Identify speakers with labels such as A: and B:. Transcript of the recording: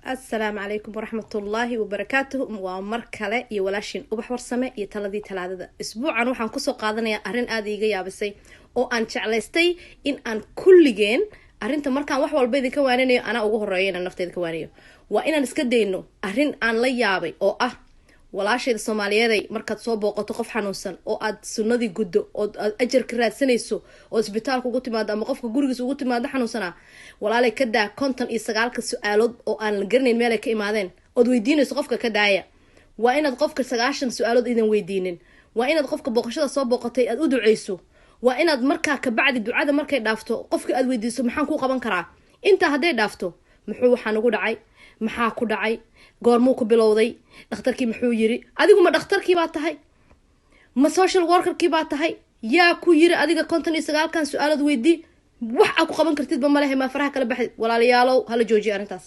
A: السلام عليكم ورحمة الله وبركاته ومركلة يولاشين وبح ورسمة يتلذي تلادة أسبوعا وحن كسو قادنا يا أرين آدي يجي بسي أو أن شعلستي إن أن كل جين أرين تمركان وح والبيد كوانيني أنا أقول رأينا النفتي كوانيو وإن نسكت إنه أرين أن لا يابي أو walaasheeda Soomaaliyeed markaad soo booqato qof xanuunsan oo aad sunnadii guddo oo ajar ka raadsanayso oo isbitaalka ugu timaado ama qofka gurigiisa ugu timaado xanuunsana walaalay ka daa 59 su'aalood oo aan la garanayn meel ay ka imaadeen oo weydiinayso qofka ka daaya waa inaad qofka 90 su'aalood idan weydiinin waa inaad qofka booqashada soo booqatay aad u duceyso waa inaad markaa ka bacdi ducada markay dhaafto qofka aad weydiiso maxaan ku qaban karaa inta haday dhaafto muxuu waxaan ugu dhacay maxaa ku dhacay goormuu ku bilowday dhakhtarkii muxuu yiri adigu ma dhakhtarkii baa tahay ma social workerkii baa tahay yaa ku yiri adiga 59 kan su'aalood weydii wax aad ku qaban kartid ba ma lahayn ma faraha kala baxay walaalayaalow hala joojiyo arintaas